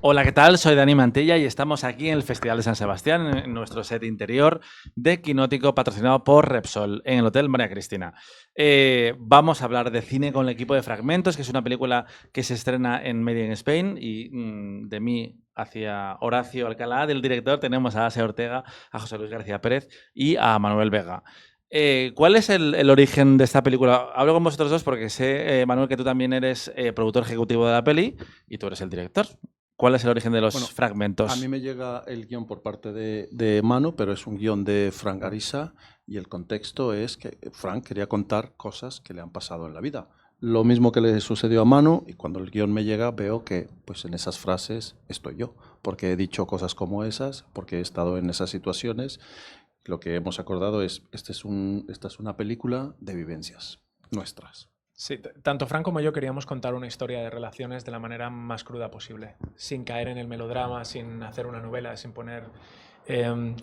Hola, ¿qué tal? Soy Dani Mantilla y estamos aquí en el Festival de San Sebastián, en nuestro set interior de Quinótico, patrocinado por Repsol, en el Hotel María Cristina. Vamos a hablar de cine con el equipo de Fragmentos, que es una película que se estrena en Made in Spain, y de mí hacia Horacio Alcalá, del director, tenemos a Ase Ortega, a José Luis García Pérez y a Manuel Vega. ¿Cuál es el origen de esta película? Hablo con vosotros dos porque sé, Manuel, que tú también eres productor ejecutivo de la peli y tú eres el director. ¿Cuál es el origen de los Bueno, fragmentos? a mí me llega el guión por parte de Manu, pero es un guión de Frank Arisa y el contexto es que Frank quería contar cosas que le han pasado en la vida. Lo mismo que le sucedió a Manu, y cuando el guión me llega veo que pues en esas frases estoy yo, porque he dicho cosas como esas, porque he estado en esas situaciones. Lo que hemos acordado es, esta es una película de vivencias nuestras. Sí, tanto Fran como yo queríamos contar una historia de relaciones de la manera más cruda posible, sin caer en el melodrama, sin hacer una novela, sin poner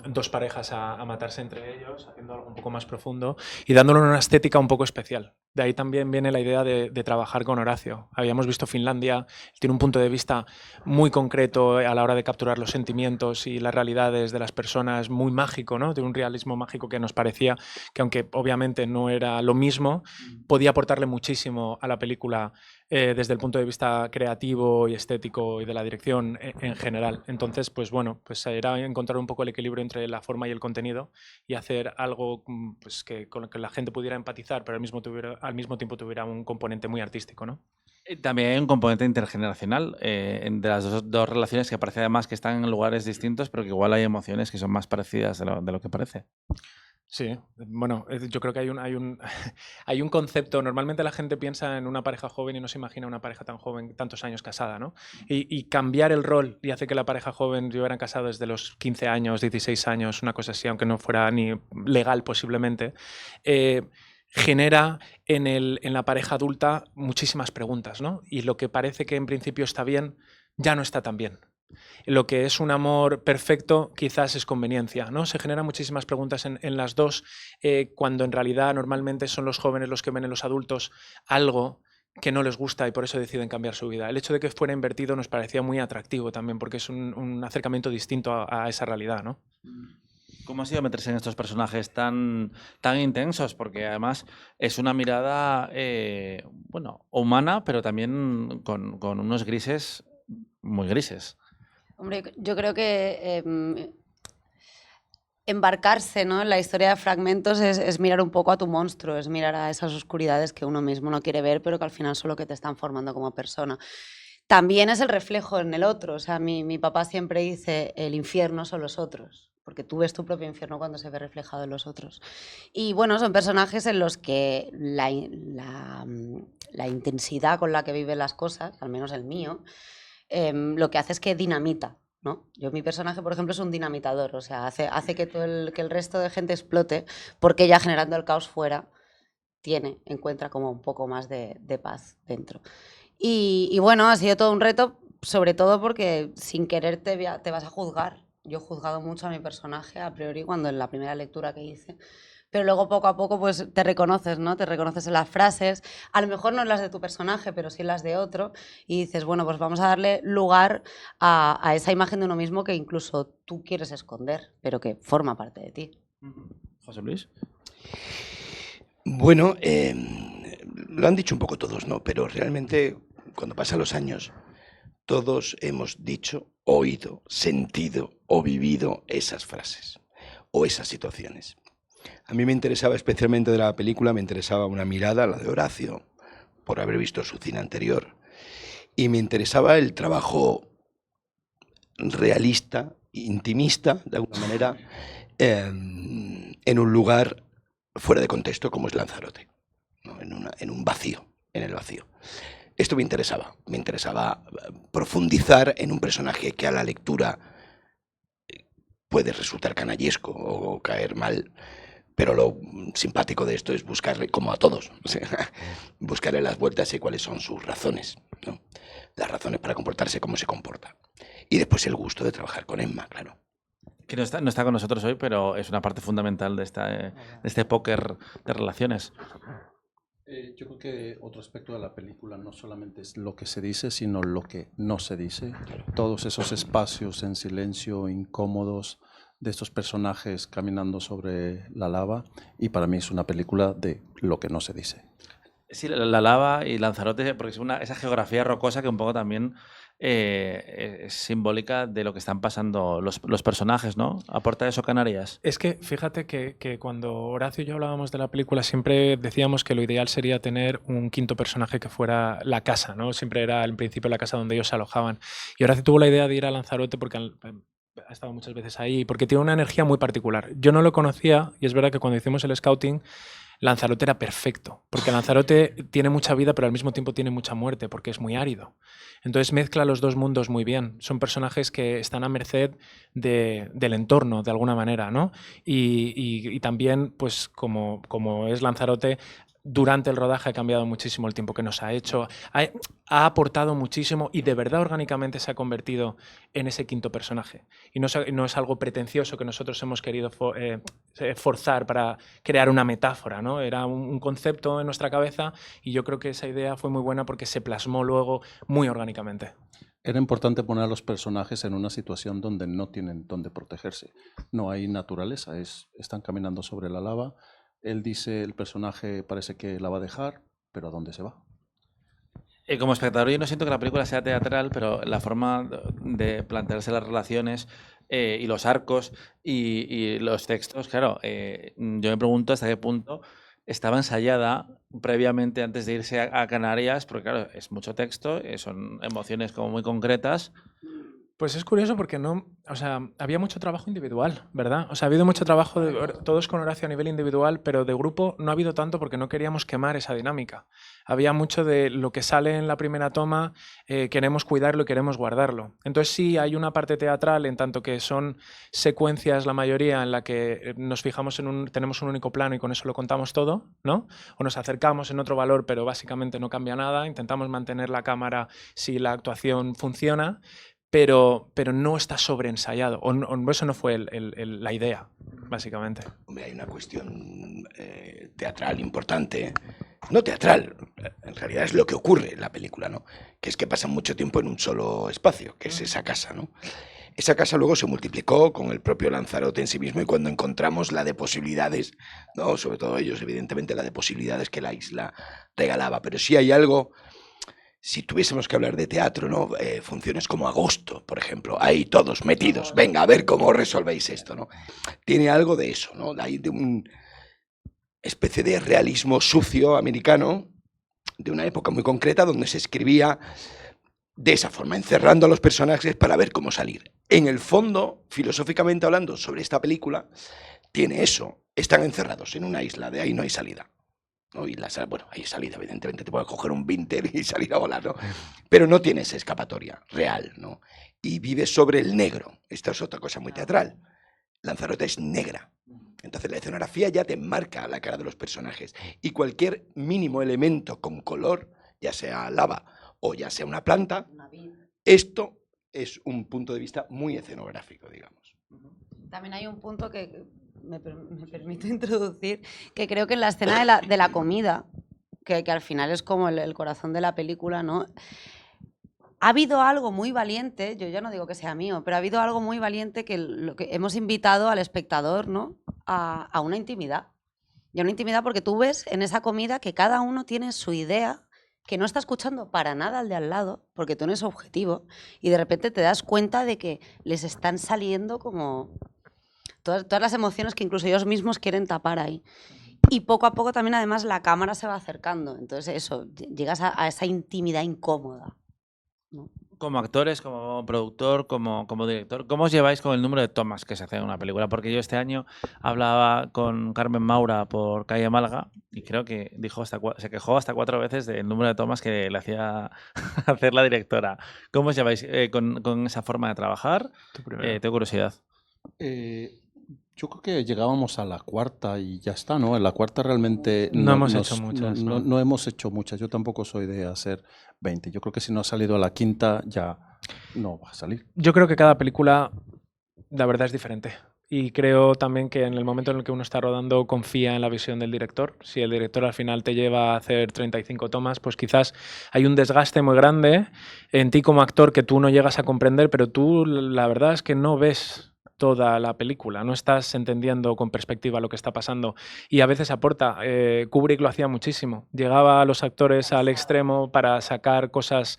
dos parejas a matarse entre ellos, haciendo algo un poco más profundo y dándole una estética un poco especial. De ahí también viene la idea de trabajar con Horacio. Habíamos visto Finlandia, tiene un punto de vista muy concreto a la hora de capturar los sentimientos y las realidades de las personas, muy mágico, ¿no? De un realismo mágico que nos parecía que, aunque obviamente no era lo mismo, podía aportarle muchísimo a la película desde el punto de vista creativo y estético y de la dirección en general. Entonces, pues bueno, pues era encontrar un poco el equilibrio entre la forma y el contenido y hacer algo pues, con lo que la gente pudiera empatizar, pero al mismo tiempo tuviera un componente muy artístico, ¿no? También hay un componente intergeneracional de las dos relaciones, que parece además que están en lugares distintos, pero que igual hay emociones que son más parecidas de lo que parece. Sí, bueno, yo creo que hay un concepto. Normalmente la gente piensa en una pareja joven y no se imagina una pareja tan joven, tantos años casada, ¿no? Y cambiar el rol y hace que la pareja joven estuvieran casados desde los 15 años, 16 años, una cosa así, aunque no fuera ni legal posiblemente, genera en la pareja adulta muchísimas preguntas, ¿no? Y lo que parece que en principio está bien, ya no está tan bien. Lo que es un amor perfecto quizás es conveniencia, ¿no? Se generan muchísimas preguntas en las dos, cuando en realidad normalmente son los jóvenes los que ven en los adultos algo que no les gusta y por eso deciden cambiar su vida. El hecho de que fuera invertido nos parecía muy atractivo también, porque es un acercamiento distinto a esa realidad, ¿no? ¿Cómo ha sido meterse en estos personajes tan intensos? Porque además es una mirada, bueno, humana, pero también con unos grises muy grises. Hombre, yo creo que embarcarse, ¿no?, en la historia de Fragmentos es mirar un poco a tu monstruo, es mirar a esas oscuridades que uno mismo no quiere ver, pero que al final son lo que te están formando como persona. También es el reflejo en el otro. O sea, mi papá siempre dice, el infierno son los otros, porque tú ves tu propio infierno cuando se ve reflejado en los otros. Y bueno, son personajes en los que la intensidad con la que viven las cosas, al menos el mío, lo que hace es que dinamita, ¿no? Mi personaje, por ejemplo, es un dinamitador, o sea, hace que el resto de gente explote, porque ella, generando el caos fuera, encuentra como un poco más de paz dentro. Y bueno, ha sido todo un reto, sobre todo porque sin querer te vas a juzgar. Yo he juzgado mucho a mi personaje a priori cuando en la primera lectura que hice, pero luego poco a poco pues te reconoces, ¿no? Te reconoces en las frases, a lo mejor no en las de tu personaje, pero sí en las de otro, y dices, bueno, pues vamos a darle lugar a esa imagen de uno mismo que incluso tú quieres esconder, pero que forma parte de ti. José Luis. Bueno, lo han dicho un poco todos, ¿no? Pero realmente, cuando pasan los años, todos hemos dicho, oído, sentido o vivido esas frases o esas situaciones. A mí me interesaba especialmente de la película, me interesaba una mirada, la de Horacio, por haber visto su cine anterior, y me interesaba el trabajo realista, intimista, de alguna manera, en un lugar fuera de contexto como es Lanzarote, ¿no? En un vacío, en el vacío. Esto me interesaba profundizar en un personaje que a la lectura puede resultar canallesco o caer mal, pero lo simpático de esto es buscarle, como a todos, o sea, buscarle las vueltas y cuáles son sus razones, ¿no? Las razones para comportarse como se comporta. Y después el gusto de trabajar con Emma, claro. Que no está con nosotros hoy, pero es una parte fundamental de este póker de relaciones. Yo creo que otro aspecto de la película no solamente es lo que se dice, sino lo que no se dice. Todos esos espacios en silencio, incómodos, de estos personajes caminando sobre la lava, y para mí es una película de lo que no se dice. Sí, la lava y Lanzarote, porque es esa geografía rocosa que un poco también es simbólica de lo que están pasando los personajes, ¿no? ¿Aporta eso Canarias? Es que fíjate que cuando Horacio y yo hablábamos de la película siempre decíamos que lo ideal sería tener un quinto personaje que fuera la casa, ¿no? Siempre era al principio la casa donde ellos se alojaban. Y Horacio tuvo la idea de ir a Lanzarote porque ha estado muchas veces ahí, porque tiene una energía muy particular. Yo no lo conocía y es verdad que cuando hicimos el scouting Lanzarote era perfecto, porque Lanzarote tiene mucha vida, pero al mismo tiempo tiene mucha muerte, porque es muy árido. Entonces mezcla los dos mundos muy bien. Son personajes que están a merced del entorno, de alguna manera, ¿no? Y también, pues como es Lanzarote, durante el rodaje ha cambiado muchísimo el tiempo que nos ha hecho, ha aportado muchísimo y de verdad orgánicamente se ha convertido en ese quinto personaje. Y no es algo pretencioso que nosotros hemos querido forzar para crear una metáfora, ¿no? Era un concepto en nuestra cabeza y yo creo que esa idea fue muy buena porque se plasmó luego muy orgánicamente. Era importante poner a los personajes en una situación donde no tienen donde protegerse. No hay naturaleza, están caminando sobre la lava. Él dice, el personaje parece que la va a dejar, pero ¿a dónde se va? Como espectador yo no siento que la película sea teatral, pero la forma de plantearse las relaciones y los arcos y los textos, claro, yo me pregunto hasta qué punto estaba ensayada previamente antes de irse a Canarias, porque claro, es mucho texto, son emociones como muy concretas. Pues es curioso porque no, o sea, había mucho trabajo individual, ¿verdad? O sea, ha habido mucho trabajo todos con Horacio a nivel individual, pero de grupo no ha habido tanto porque no queríamos quemar esa dinámica. Había mucho de lo que sale en la primera toma, queremos cuidarlo y queremos guardarlo. Entonces sí hay una parte teatral en tanto que son secuencias la mayoría en la que nos fijamos tenemos un único plano y con eso lo contamos todo, ¿no? O nos acercamos en otro valor, pero básicamente no cambia nada, intentamos mantener la cámara si la actuación funciona. Pero no está sobreensayado. O eso no fue la idea, básicamente. Hombre, hay una cuestión teatral importante. No teatral, en realidad es lo que ocurre en la película, ¿no? Que es que pasan mucho tiempo en un solo espacio, que es esa casa, ¿no? Esa casa luego se multiplicó con el propio Lanzarote en sí mismo y cuando encontramos la de posibilidades, ¿no? Sobre todo ellos, evidentemente, la de posibilidades que la isla regalaba. Pero sí hay algo... Si tuviésemos que hablar de teatro, ¿no? Funciones como Agosto, por ejemplo, ahí todos metidos, venga, a ver cómo resolvéis esto, ¿no? Tiene algo de eso, ¿no? Hay de una especie de realismo sucio americano, de una época muy concreta, donde se escribía de esa forma, encerrando a los personajes para ver cómo salir. En el fondo, filosóficamente hablando sobre esta película, tiene eso, están encerrados en una isla, de ahí no hay salida. ¿No? Y bueno, hay salida, evidentemente, te puedes coger un Vinter y salir a volar, ¿no? Pero no tienes escapatoria real, ¿no? Y vives sobre el negro. Esta es otra cosa muy teatral. Lanzarote es negra. Entonces la escenografía ya te marca la cara de los personajes. Y cualquier mínimo elemento con color, ya sea lava o ya sea una planta, esto es un punto de vista muy escenográfico, digamos. También hay un punto que me permito introducir, que creo que en la escena de la comida, que al final es como el corazón de la película, ¿no? Ha habido algo muy valiente, yo ya no digo que sea mío, pero ha habido algo muy valiente lo que hemos invitado al espectador, ¿no? a una intimidad. Y a una intimidad porque tú ves en esa comida que cada uno tiene su idea, que no está escuchando para nada al de al lado, porque tú no eres objetivo, y de repente te das cuenta de que les están saliendo como todas las emociones que incluso ellos mismos quieren tapar ahí. Y poco a poco también además la cámara se va acercando, entonces eso, llegas a esa intimidad incómoda, ¿no? Como actores, como productor, como director, ¿cómo os lleváis con el número de tomas que se hace en una película? Porque yo este año hablaba con Carmen Maura por Calle Málaga y creo que se quejó hasta 4 veces del número de tomas que le hacía hacer la directora. ¿Cómo os lleváis con esa forma de trabajar? Tengo curiosidad. Yo creo que llegábamos a la cuarta y ya está, ¿no? En la cuarta realmente no hemos hecho muchas. No hemos hecho muchas. Yo tampoco soy de hacer 20. Yo creo que si no ha salido a la quinta ya no va a salir. Yo creo que cada película, la verdad, es diferente. Y creo también que en el momento en el que uno está rodando confía en la visión del director. Si el director al final te lleva a hacer 35 tomas, pues quizás hay un desgaste muy grande en ti como actor que tú no llegas a comprender, pero tú la verdad es que no ves toda la película, no estás entendiendo con perspectiva lo que está pasando y a veces aporta. Kubrick lo hacía muchísimo, llegaba a los actores al extremo para sacar cosas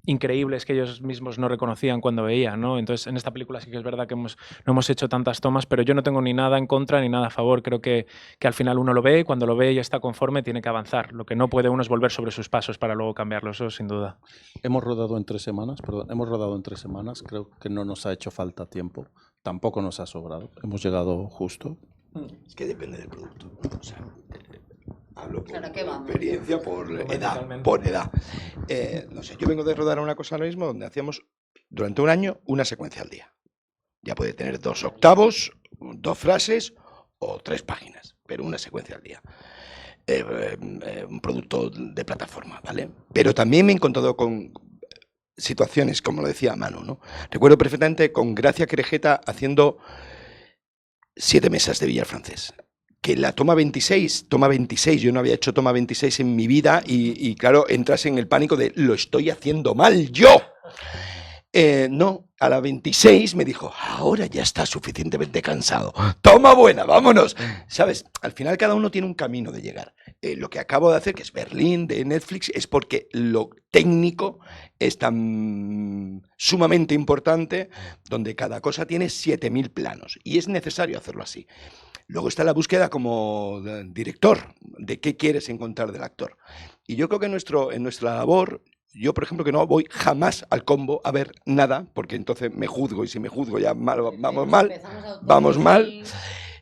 increíbles que ellos mismos no reconocían cuando veían, ¿no? Entonces, en esta película sí que es verdad que no hemos hecho tantas tomas, pero yo no tengo ni nada en contra ni nada a favor. Creo que al final uno lo ve y cuando lo ve y está conforme tiene que avanzar. Lo que no puede uno es volver sobre sus pasos para luego cambiarlo, eso sin duda. Hemos rodado en 3 semanas, creo que no nos ha hecho falta tiempo, tampoco nos ha sobrado, hemos llegado justo. Es que depende del producto. O sea, hablo por Claro, ¿qué vamos? experiencia, por edad. Totalmente. Por edad. No sé, yo vengo de rodar una cosa ahora mismo donde hacíamos durante un año una secuencia al día. Ya puede tener 2 octavos, 2 frases o 3 páginas, pero una secuencia al día. Un producto de plataforma, ¿vale? Pero también me he encontrado con situaciones, como lo decía Manu, ¿no? Recuerdo perfectamente con Gracia Querejeta haciendo 7 mesas de billar francés. Que la toma 26, yo no había hecho toma 26 en mi vida y claro, entras en el pánico de lo estoy haciendo mal yo. No, a la 26 me dijo, ahora ya estás suficientemente cansado, toma buena, vámonos. ¿Sabes? Al final cada uno tiene un camino de llegar. Lo que acabo de hacer, que es Berlín, de Netflix, es porque lo técnico es tan sumamente importante, donde cada cosa tiene 7000 planos y es necesario hacerlo así. Luego está la búsqueda como director, de qué quieres encontrar del actor. Y yo creo que en nuestra labor, yo por ejemplo que no voy jamás al combo a ver nada, porque entonces me juzgo y si me juzgo ya vamos mal.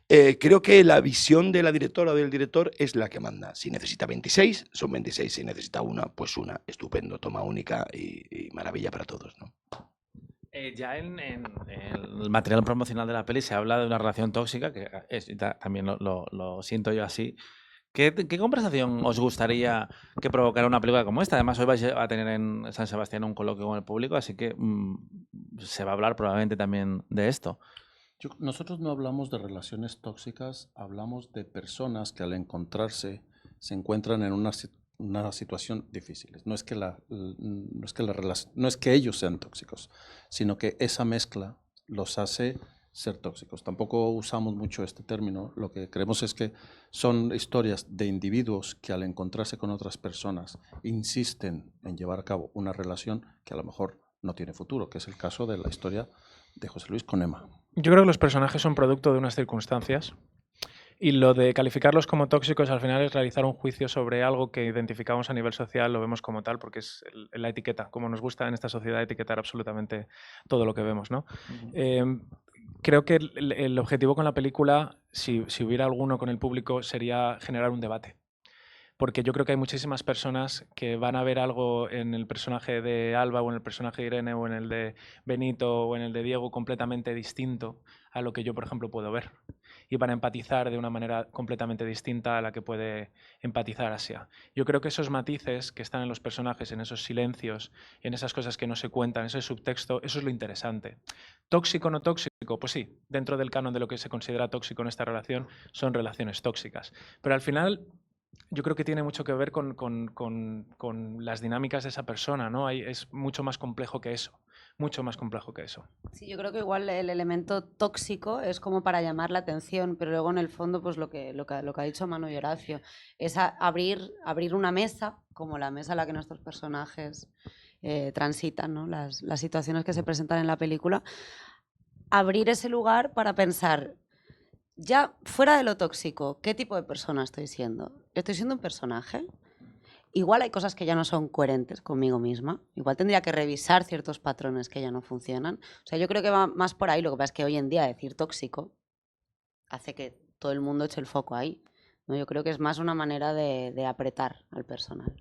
Creo que la visión de la directora o del director es la que manda. Si necesita 26, son 26. Si necesita una, pues una. Estupendo, toma única y maravilla para todos, ¿no? Ya en el material promocional de la peli se habla de una relación tóxica, que también lo siento yo así. ¿Qué conversación os gustaría que provocara una película como esta? Además, hoy vais a tener en San Sebastián un coloquio con el público, así que se va a hablar probablemente también de esto. Nosotros no hablamos de relaciones tóxicas, hablamos de personas que al encontrarse se encuentran en una situación difícil. No es que ellos sean tóxicos, sino que esa mezcla los hace ser tóxicos. Tampoco usamos mucho este término. Lo que creemos es que son historias de individuos que al encontrarse con otras personas insisten en llevar a cabo una relación que a lo mejor no tiene futuro, que es el caso de la historia de José Luis con Emma. Yo creo que los personajes son producto de unas circunstancias y lo de calificarlos como tóxicos al final es realizar un juicio sobre algo que identificamos a nivel social, lo vemos como tal, porque es la etiqueta, como nos gusta en esta sociedad etiquetar absolutamente todo lo que vemos, ¿no? Creo que el objetivo con la película, si hubiera alguno con el público, sería generar un debate. Porque yo creo que hay muchísimas personas que van a ver algo en el personaje de Alba o en el personaje de Irene o en el de Benito o en el de Diego completamente distinto a lo que yo, por ejemplo, puedo ver. Y van a empatizar de una manera completamente distinta a la que puede empatizar Asia. Yo creo que esos matices que están en los personajes, en esos silencios, en esas cosas que no se cuentan, ese subtexto, eso es lo interesante. ¿Tóxico o no tóxico? Pues sí, dentro del canon de lo que se considera tóxico en esta relación son relaciones tóxicas. Pero al final yo creo que tiene mucho que ver con las dinámicas de esa persona, ¿no? Es mucho más complejo que eso, mucho más complejo que eso. Sí, yo creo que igual el elemento tóxico es como para llamar la atención, pero luego en el fondo, pues lo que ha dicho Manu y Horacio, es abrir una mesa, como la mesa a la que nuestros personajes transitan, ¿no? Las situaciones que se presentan en la película, abrir ese lugar para pensar, ya fuera de lo tóxico, ¿qué tipo de persona estoy siendo? ¿Estoy siendo un personaje? Igual hay cosas que ya no son coherentes conmigo misma. Igual tendría que revisar ciertos patrones que ya no funcionan. O sea, yo creo que va más por ahí. Lo que pasa es que hoy en día decir tóxico hace que todo el mundo eche el foco ahí, ¿no? Yo creo que es más una manera de apretar al personal.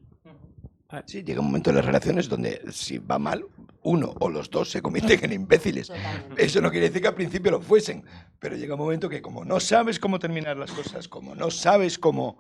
Sí, llega un momento en las relaciones donde si va mal, uno o los dos se convierten en imbéciles. Totalmente. Eso no quiere decir que al principio lo fuesen, pero llega un momento que como no sabes cómo terminar las cosas, como no sabes cómo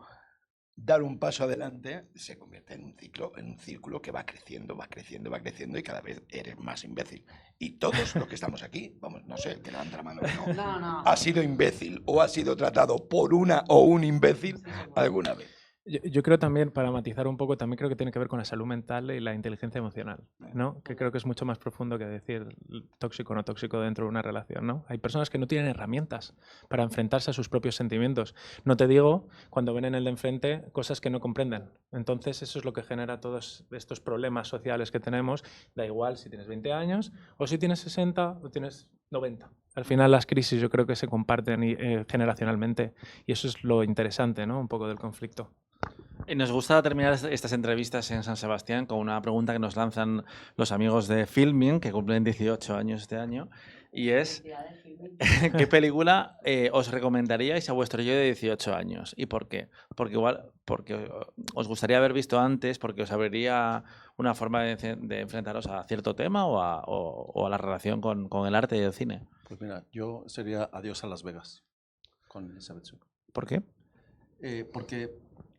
dar un paso adelante se convierte en un círculo que va creciendo, va creciendo, va creciendo y cada vez eres más imbécil. Y todos los que estamos aquí, vamos, no sé, el que levanta la mano, no, ha sido imbécil o ha sido tratado por una o un imbécil alguna vez. Yo creo también, para matizar un poco, también creo que tiene que ver con la salud mental y la inteligencia emocional, ¿no? Que creo que es mucho más profundo que decir tóxico o no tóxico dentro de una relación, ¿no? Hay personas que no tienen herramientas para enfrentarse a sus propios sentimientos. No te digo, cuando ven en el de enfrente, cosas que no comprenden. Entonces, eso es lo que genera todos estos problemas sociales que tenemos. Da igual si tienes 20 años o si tienes 60 o tienes 90. Al final, las crisis yo creo que se comparten generacionalmente y eso es lo interesante, ¿no? Un poco del conflicto. Y nos gusta terminar estas entrevistas en San Sebastián con una pregunta que nos lanzan los amigos de Filmin, que cumplen 18 años este año, y es ¿qué película os recomendaríais a vuestro yo de 18 años? ¿Y por qué? Porque os gustaría haber visto antes, porque os abriría una forma de enfrentaros a cierto tema o a la relación con el arte y el cine. Pues mira, yo sería Adiós a Las Vegas, con Elizabeth Shue. ¿Por qué? Porque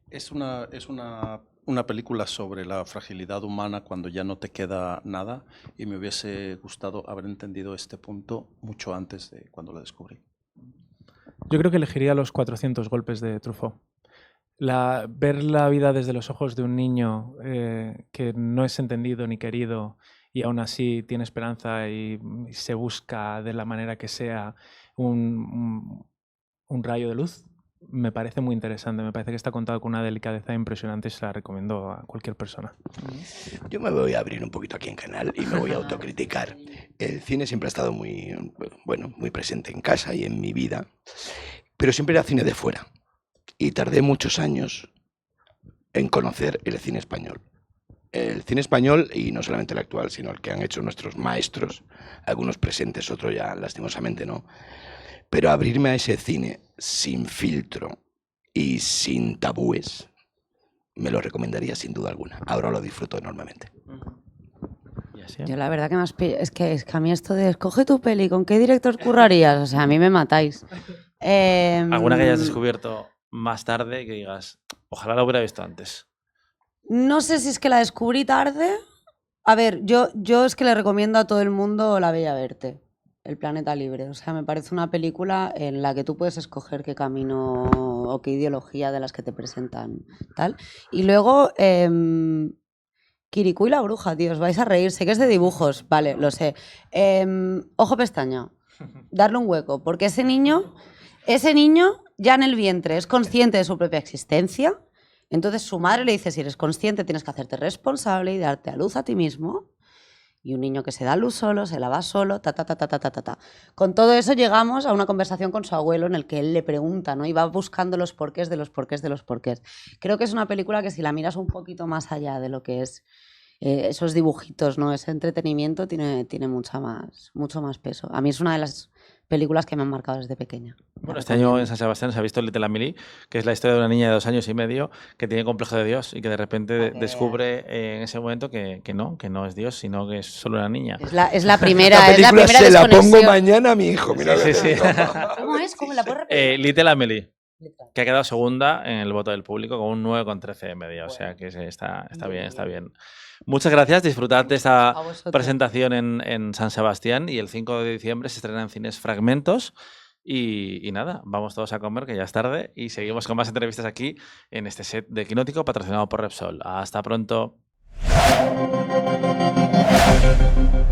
es una película sobre la fragilidad humana cuando ya no te queda nada y me hubiese gustado haber entendido este punto mucho antes de cuando lo descubrí. Yo creo que elegiría Los 400 golpes de Truffaut. Ver la vida desde los ojos de un niño que no es entendido ni querido y aún así tiene esperanza y se busca de la manera que sea un rayo de luz. Me parece muy interesante, me parece que está contado con una delicadeza impresionante y se la recomiendo a cualquier persona. Yo me voy a abrir un poquito aquí en canal y me voy a autocriticar. El cine siempre ha estado muy presente en casa y en mi vida, pero siempre era cine de fuera. Y tardé muchos años en conocer el cine español. El cine español, y no solamente el actual, sino el que han hecho nuestros maestros, algunos presentes, otros ya lastimosamente no. Pero abrirme a ese cine sin filtro y sin tabúes, me lo recomendaría sin duda alguna. Ahora lo disfruto enormemente. Yo la verdad que es que a mí esto de escoge tu peli, ¿con qué director currarías? O sea, a mí me matáis. ¿Alguna que hayas descubierto más tarde y que digas, ojalá la hubiera visto antes? No sé si es que la descubrí tarde. A ver, yo es que le recomiendo a todo el mundo La Bella Verte, El planeta libre. O sea, me parece una película en la que tú puedes escoger qué camino o qué ideología de las que te presentan, tal. Y luego, Kirikou y la bruja, tío, os vais a reír. Sé que es de dibujos, vale, lo sé. Ojo pestaña, darle un hueco, porque ese niño ya en el vientre es consciente de su propia existencia. Entonces su madre le dice, si eres consciente tienes que hacerte responsable y darte a luz a ti mismo. Y un niño que se da a luz solo, se lava solo, ta. Con todo eso llegamos a una conversación con su abuelo en el que él le pregunta, ¿no? Y va buscando los porqués de los porqués de los porqués. Creo que es una película que si la miras un poquito más allá de lo que es esos dibujitos, ¿no? Ese entretenimiento tiene mucho más peso. A mí es una de las películas que me han marcado desde pequeña. Bueno, este año en San Sebastián se ha visto Little Emily, que es la historia de una niña de 2 años y medio que tiene complejo de Dios y que de repente descubre en ese momento que no es Dios, sino que es solo una niña. Es la primera, la película es la primera se la desconexión. pongo mañana a mi hijo. Mira, Sí. ¿Cómo es? ¿Cómo la puedes repetir? Little Emily, que ha quedado segunda en el voto del público con un 9,13 de media. O sea que está bien, está bien. Muchas gracias, disfrutad de esta presentación en San Sebastián y el 5 de diciembre se estrena en cines Fragmentos. Y nada, vamos todos a comer, que ya es tarde, y seguimos con más entrevistas aquí en este set de Quinótico patrocinado por Repsol. Hasta pronto.